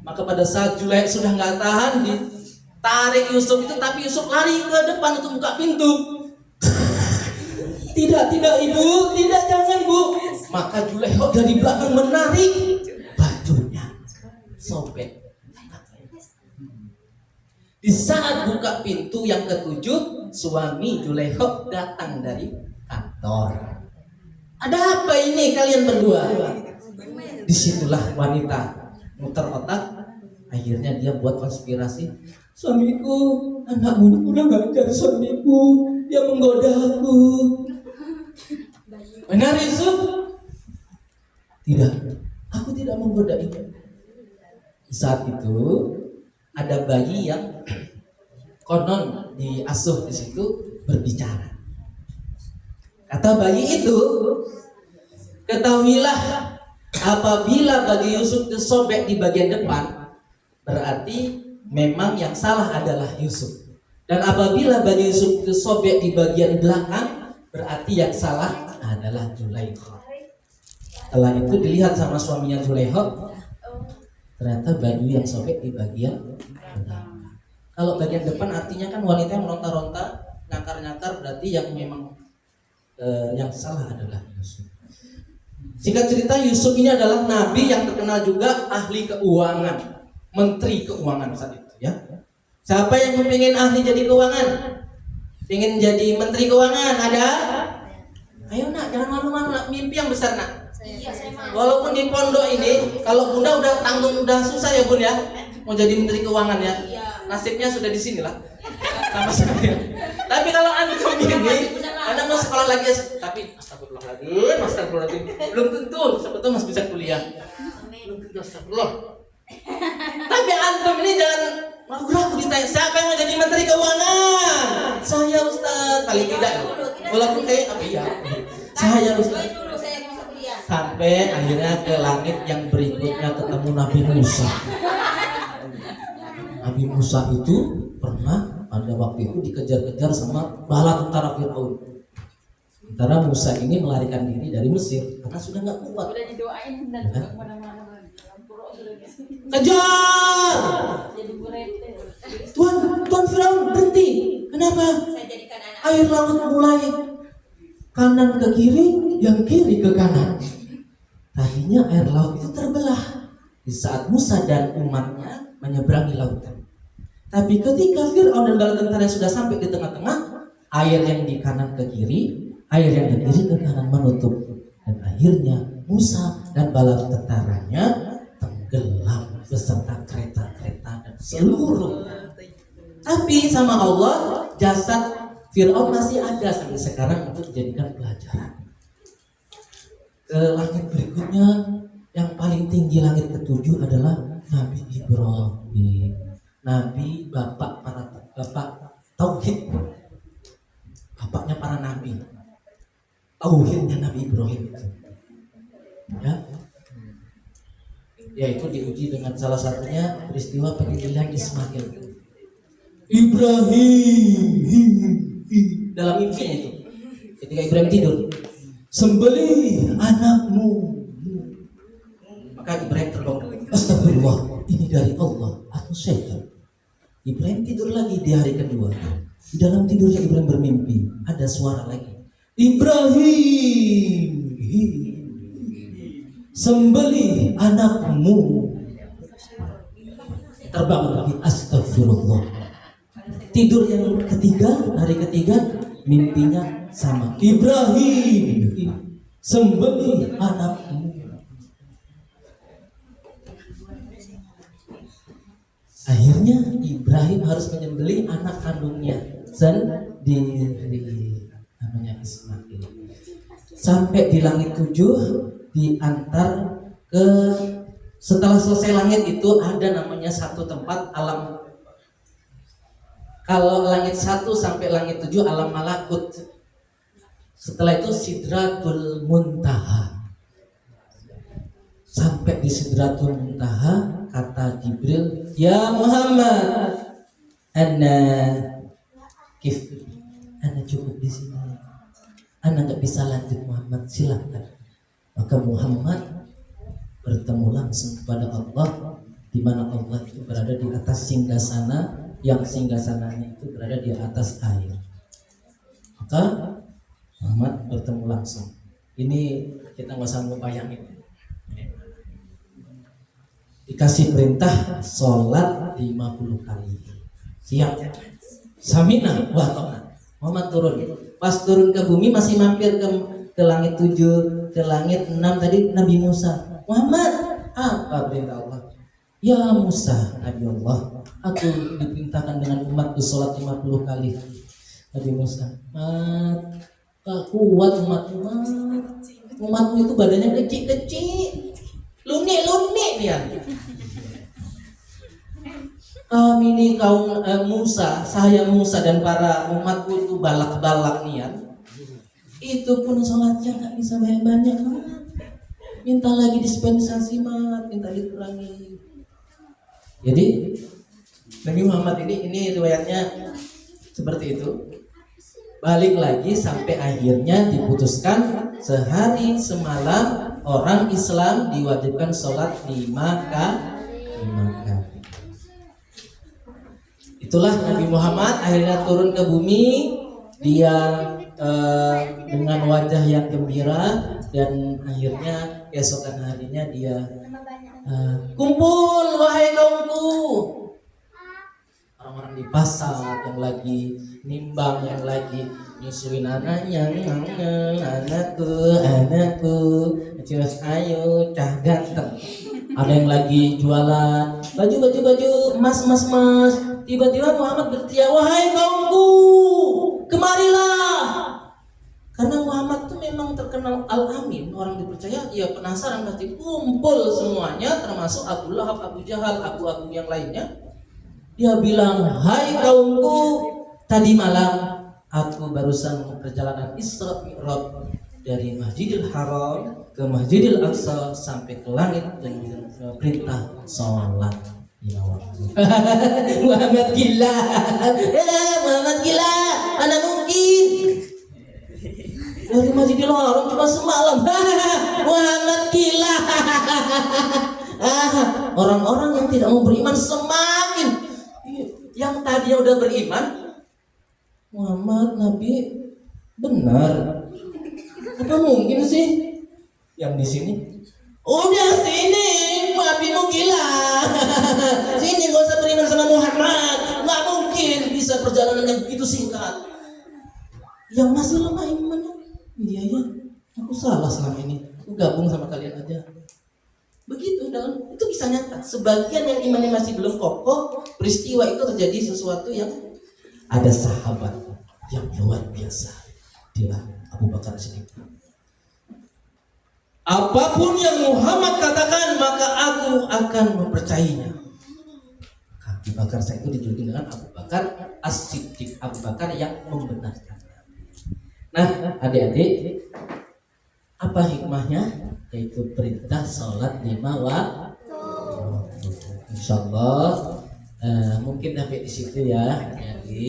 Maka pada saat Zulaikha sudah nggak tahan, ditarik Yusuf itu, tapi Yusuf lari ke depan untuk buka pintu. Tidak ibu, tidak, jangan bu. Maka Julaiha dari belakang menarik bajunya, sobek. Di saat buka pintu yang ketujuh, suami Julaiha datang dari kantor. Ada apa ini kalian berdua? Disitulah wanita muter otak. Akhirnya dia buat konspirasi. Suamiku, anakmu kurang ajar suamiku. Dia menggoda aku. Benar Yusuf? Tidak, aku tidak menggoda itu. Saat itu ada bayi yang konon diasuh di situ berbicara. Kata bayi itu, ketahuilah apabila bagi Yusuf disobek di bagian depan, berarti memang yang salah adalah Yusuf. Dan apabila bagi Yusuf disobek di bagian belakang, berarti yang salah adalah Julaiha. Setelah itu dilihat sama suaminya Julaiha, ternyata baju yang sobek di bagian belakang. Kalau bagian depan artinya kan wanita yang meronta-ronta, nyakar-nyakar, berarti yang memang yang salah adalah Yusuf. Singkat cerita, Yusuf ini adalah nabi yang terkenal juga ahli keuangan, menteri keuangan saat itu ya. Siapa yang kepingin ahli jadi keuangan? Pengen jadi menteri keuangan? Ada? Ayo nak, jangan malu-malu nak, mimpi yang besar nak. Walaupun di pondok ini, kalau bunda udah tanggung, udah susah ya bun ya, mau jadi menteri keuangan ya. Nasibnya sudah di sini lah, sama saya. Tapi kalau antum ini, anda mau sekolah lagi, tapi astagfirullahaladzim, belum tentu sebetulnya masih bisa kuliah. Belum tentu, astagfirullah. Tapi antum ini jangan ragu-ragu ditanya, siapa yang mau jadi menteri keuangan? Saya Ustaz, paling tidak. Walaupun kayak apa ya? Saya Ustaz. Sampai akhirnya ke langit yang berikutnya ketemu Nabi Musa. Nabi Musa itu pernah pada waktu itu dikejar-kejar sama bala tentara Fir'aun. Sementara Musa ini melarikan diri dari Mesir karena sudah nggak kuat. Sudah didoain dan kemana-mana. Kejar! Tuan Firaun berhenti. Kenapa? Air laut mulai kanan ke kiri, yang kiri ke kanan. Tadinya air laut itu terbelah di saat Musa dan umatnya menyeberangi lautan. Tapi ketika Firaun dan bala tentara sudah sampai di tengah-tengah, air yang di kanan ke kiri, air yang di kiri ke kanan menutup. Dan akhirnya Musa dan bala tentaranya tenggelam beserta kereta-kereta dan seluruhnya. Tapi sama Allah, jasad Fir'aun masih ada sampai sekarang untuk dijadikan pelajaran. Ke langit berikutnya, yang paling tinggi langit ketujuh adalah Nabi Ibrahim, Nabi bapak tauhid, bapaknya para nabi. Tauhidnya Nabi Ibrahim itu, ya. Yaitu diuji dengan salah satunya peristiwa penyembelihan Ismail. Ibrahim dalam mimpinya itu, ketika Ibrahim tidur, sembelih anakmu. Maka Ibrahim terbangun, astagfirullah, ini dari Allah atau syaitan. Ibrahim tidur lagi di hari kedua. Di dalam tidurnya Ibrahim bermimpi, ada suara lagi, Ibrahim, sembelih anakmu. Terbangun lagi, astagfirullah. Tidur yang ketiga, hari ketiga, mimpinya sama, Ibrahim, sembelih anakmu. Akhirnya Ibrahim harus menyembelih anak kandungnya sendiri, namanya Ismail. Sampai di langit 7 diantar ke, setelah selesai langit itu ada namanya satu tempat alam. Kalau langit 1 sampai langit 7 alam malakut. Setelah itu Sidratul Muntaha. Sampai di Sidratul Muntaha, kata Jibril, ya Muhammad, ana cukup di sini. Ana nggak bisa lanjut Muhammad, silakan. Maka Muhammad bertemu langsung kepada Allah, di mana Allah itu berada di atas singgasana, yang singgasananya itu berada di atas air. Maka Muhammad bertemu langsung. Ini kita nggak usah bayangin. Dikasih perintah sholat 50 kali. Siap. Samina wa ta'na. Muhammad turun. Pas turun ke bumi masih mampir ke langit 7, ke langit 6 tadi Nabi Musa. Muhammad, apa perintah Allah? Ya Musa, Nabi Allah, aku diperintahkan dengan umatku sholat 50 kali. Nabi Musa, gak kuat umatmu itu badannya kecil-kecil, lunik-lunik dia. Kami ini kaum Musa, saya Musa dan para umatku itu balak-balak niat. Itu pun sholatnya gak bisa banyak-banyak. Minta lagi dispensasi mat, minta dikurangi. Jadi Nabi Muhammad ini riwayatnya seperti itu. Balik lagi sampai akhirnya diputuskan sehari semalam orang Islam diwajibkan sholat 5 kali. Itulah Nabi Muhammad akhirnya turun ke bumi. Dia dengan wajah yang gembira dan akhirnya keesokan harinya dia kumpul wahai kaumku. Orang-orang di pasar yang lagi nimbang, yang lagi nyusuin anaknya, anakku, terus ayo cah ganteng. Ada yang lagi jualan baju emas. Tiba-tiba Muhammad berteriak, wahai kaumku, kemarilah. Karena Muhammad itu memang terkenal Al-Amin, orang dipercaya, ia penasaran pasti kumpul semuanya, termasuk Abu Lahab, Abu Jahal, Abu yang lainnya. Dia bilang, hai kaumku, tadi malam aku barusan perjalanan Isra Mi'raj dari Masjidil Haram ke Masjidil Aqsa sampai ke langit dengan perintah sholat 5 waktu. Muhammad gila, Muhammad gila, mana mungkin? Dari Masjidil Haram cuma semalam. Muhammad gila. Orang-orang yang tidak mau beriman semakin. Yang tadinya udah beriman, Muhammad Nabi benar. Apa mungkin sih? Yang di sini, udah sini, Nabimu gila. Sini gak usah beriman sama Muhammad. Nggak mungkin bisa perjalanan yang begitu singkat. Yang masih lemah imannya, iya ya, aku salah selama ini. Aku gabung sama kalian aja. Begitu itu bisa nyata. Sebagian yang imannya masih belum kokoh, peristiwa itu terjadi sesuatu yang ada sahabat yang luar biasa. Dia Abu Bakar Siddiq. Apapun yang Muhammad katakan maka aku akan mempercayainya. Abu Bakar saya itu dijuluki dengan Abu Bakar As-Siddiq, Abu Bakar yang membenarkan. Nah, adik-adik, apa hikmahnya? Yaitu perintah sholat 5 waktu. Insyaallah mungkin sampai di situ ya. Jadi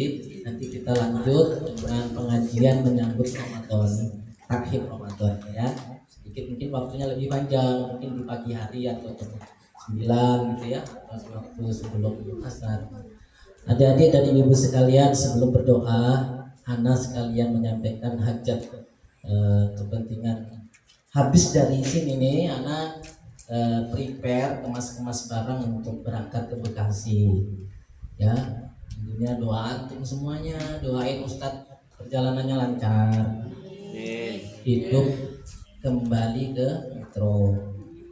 nanti kita lanjut dengan pengajian menyambut Ramadan, akhir Ramadan ya. Sedikit mungkin waktunya lebih panjang, mungkin di pagi hari atau 9 gitu ya, atau waktu sebelum asar. Adik-adik dan ibu sekalian, sebelum berdoa, ana sekalian menyampaikan hajat kepentingan. Habis dari sini nih, anak prepare kemas barang untuk berangkat ke Bekasi. Ya, tentunya doa antum semuanya, doain Ustadz perjalanannya lancar, hidup kembali ke Metro.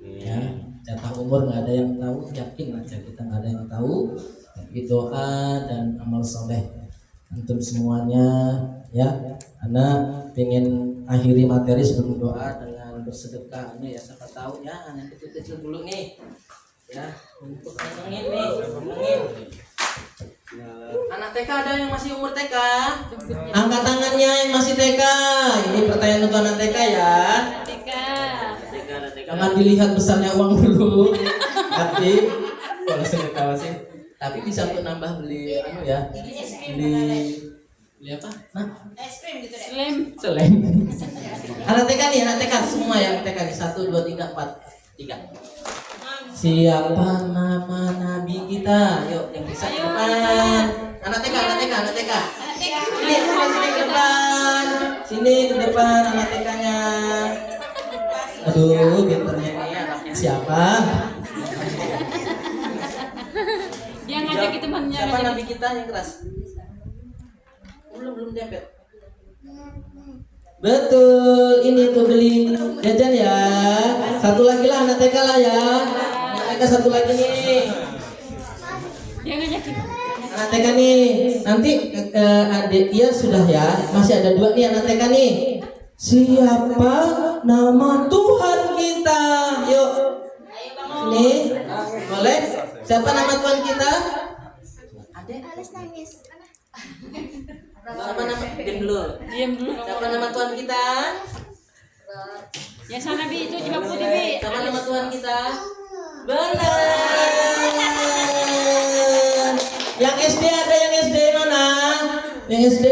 Ya, jatah umur nggak ada yang tahu, yakin aja kita nggak ada yang tahu. Tapi doa dan amal soleh antum semuanya, ya. Anak pengen akhiri materi sebelum doa dengan bersedekah ya, siapa tahu ya anak kecil-kecil dulu nih ya, untuk ngomongin anak TK. Ada yang masih umur TK? Angkat tangannya yang masih TK. Ini pertanyaan untuk anak TK ya. TK. Jangan dilihat besarnya uang dulu. Tapi kalau sedekah sih, tapi bisa untuk nambah beli ya, beli apa? Nah, es krim gitu deh. Selem. Anak TK nih, anak TK semua yang TK nih. 1, 2, 3, 4, 3. Siapa nama Nabi kita? Yuk, yang bisa ke depan. Anak TK. Sini ke depan. Sini ke depan anak TK-nya. Aduh, pinternya nih anaknya siapa? Yang ngajak itu temannya. Siapa nabi kita yang keras? Belum diambil. Betul, ini tuh beli jajan ya. Satu lagi lah anak TK lah ya. Anak TK satu lagi nih. Yang ngajak kita. Anak TK nih. Nanti adik dia sudah ya. Masih ada 2 nih anak TK nih. Siapa nama Tuhan kita? Yuk. Nih. Boleh? Siapa nama Tuhan kita? Adek. Siapa nama? Diam dulu. Siapa nama Tuhan kita? Yang sana Bi itu juga putih Bi. Siapa nama Tuhan kita? Benar. Yang SD ada yang SD mana? Yang SD.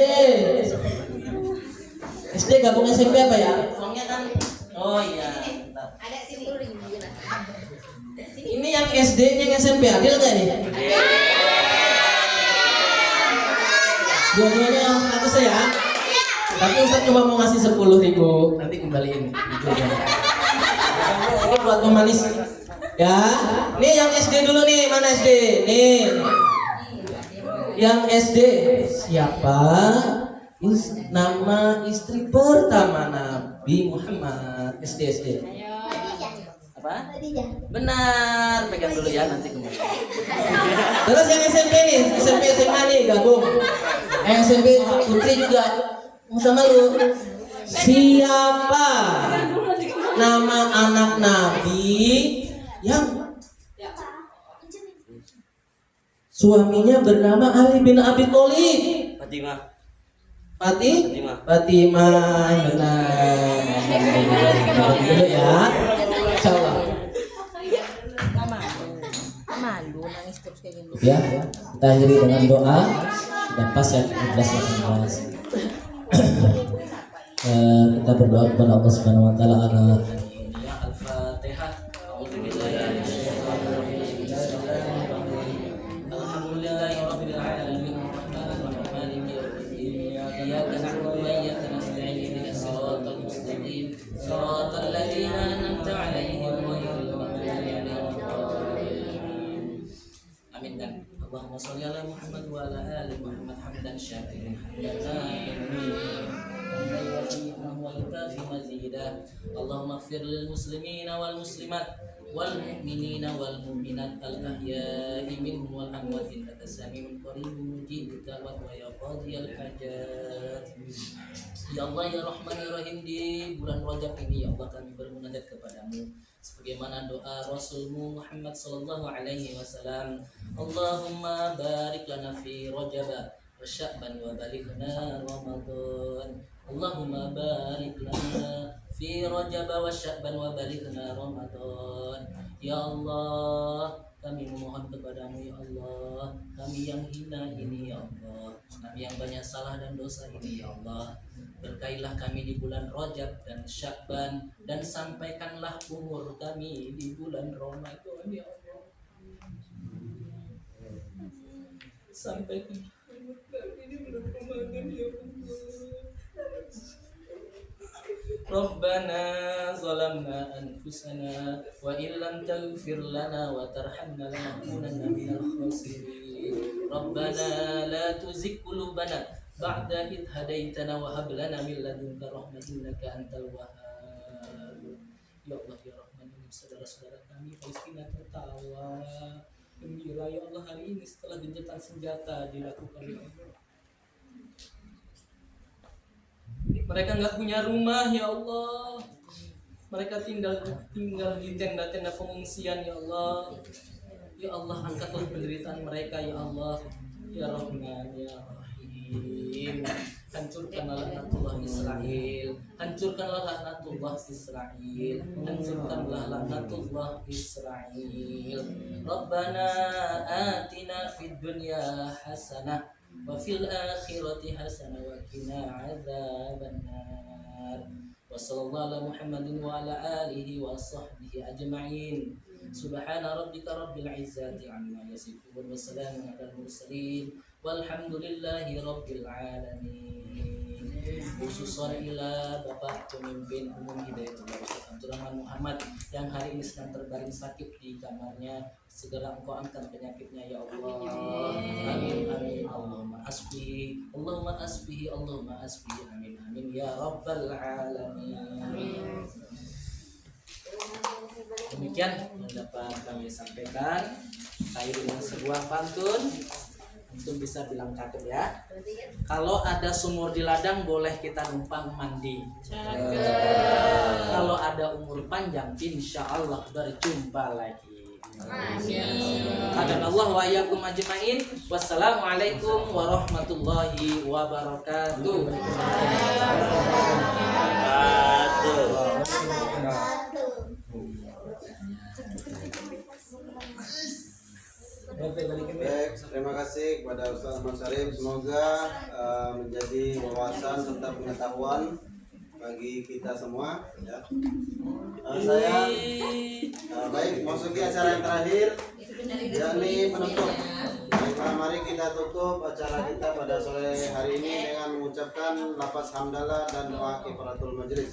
SD gabung SMP apa ya? Soalnya kan. Oh iya. Ada sini. Ini yang SD, yang SMP adil nggak nih? Dua-duanya yang 100 ya. Tapi Ustaz cuma mau ngasih 10.000, nanti kembaliin. Ini buat pemanis. Ya, nih yang SD dulu nih, mana SD? Nih, yang SD siapa? Nama istri pertama Nabi Muhammad. SD. Apa? Benar, pegang dulu ya nanti kembali. Terus yang SMP nih, SMP SMA nih gabung. SMP Putri juga sama lu. Siapa nama anak Nabi yang suaminya bernama Ali bin Abi Thalib? Fatimah, benar. Dulu ya. Insyaallah. Malu nangis terus kayak gini. Ya, kita akhiri dengan doa dan pas ya 11 kita berdoa kepada Allah Subhanahu wa taala agar Al-Fatihah. Alhamdulillahirabbil alamin arrahmanir rahim iyyaka na'budu wa iyyaka nasta'in ihdinas siratal mustaqim siratal ladzina an'amta 'alaihim ghairil maghdubi 'alaihim waladdallin. Amin dan Allahumma shalli ala Muhammad wa ala ali Muhammad hamdan syakiran Allahumma ighfir lil muslimina wal muslimat wal mu'minina wal mu'minat al ahya'i minhum wal amwat innaka sami'un qaribun mujibud da'wat wa ya qadiyal hajat. Ya Allah ya Rahman ya Rahim, di bulan Rajab ini ya Allah kami bermunajat kepadamu sebagaimana doa Rasulmu Muhammad sallallahu alaihi wasallam. Allahumma barik lana fi Rajab wa Sya'ban wa balighna Ramadan. Allahumma barik lana fi Rajab wa Sya'ban wa balighna Ramadan. Ya Allah, kami memohon kepadamu ya Allah, kami yang hina ini ya Allah, kami yang banyak salah dan dosa ini ya Allah, berkailah kami di bulan Rajab dan Sya'ban dan sampaikanlah umur kami di bulan Ramadan ya Allah. Sampaikan umur kami di bulan Ramadan ya Allah. Rabbana zalamna anfusana wa illam taghfir lana wa tarhamna lanakunanna minal khasirin. Rabbana la tuzigh qulubana ba'da idh hadaitana wa hab lana min ladunka rahmatan innaka antal wahhab. Ya Allah ya Rahman, ini saudara-saudara kami Palestina tertawa gembira ya Allah hari ini setelah gencatan senjata dilakukan ya Allah. Mereka nggak punya rumah ya Allah. Mereka tinggal di tenda-tenda pengungsian ya Allah. Ya Allah, angkatlah penderitaan mereka ya Allah. Ya Rahman ya Rahim. Hancurkanlah laknatullah Israel. Hancurkanlah laknatullah Israel. Hancurkanlah laknatullah Israel. Rabbana atina fid dunya hasanah wa fil akhirati hasanah wa qina adzabannar. Wa sallallahu ala Muhammadin wa ala alihi wa sahbihi ajma'in. Subhana rabbika rabbil izzati amma yasifun wa salamun alal mursalin walhamdulillahi rabbil alamin. khususan ila Bapak Pemimpin Umum Hidayatullah Ustaz Abdurrahman Muhammad yang hari ini sedang terbaring sakit di kamarnya. Segera Engkau angkat penyakitnya ya Allah. Amin amin. Allahumma asbihi, Allahumma asbihi, Allahumma asbihi. Amin amin ya rabbal alamin. Demikian yang dapat kami sampaikan. Saya dengan sebuah pantun. Antum bisa bilang cakep ya. Kalau ada sumur di ladang boleh kita numpang mandi. Kalau ada umur panjang insya Allah berjumpa lagi. Hadanallah wa iyyakum ajmain. Wassalamualaikum warahmatullahi wabarakatuh. Baik, terima kasih kepada Ustaz Ahmad Syarif. Semoga menjadi wawasan serta pengetahuan bagi kita semua. Ya. Saya baik masuki acara yang terakhir, yakni penutup. Baiklah, mari kita tutup acara kita pada sore hari ini dengan mengucapkan lafaz hamdalah dan doa kifaratul majelis.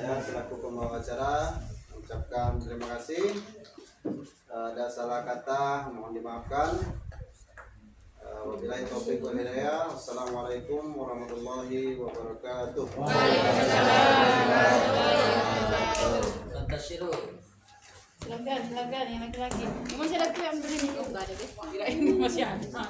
Saya selaku pembawa acara mengucapkan terima kasih. Ada salah kata mohon dimaafkan. Wabillahi taufiq wal hidayah. Assalamualaikum warahmatullahi wabarakatuh. Silakan yang laki-laki. Masih ada tuh yang beri nih. Enggak ada deh. Kirain masih ada.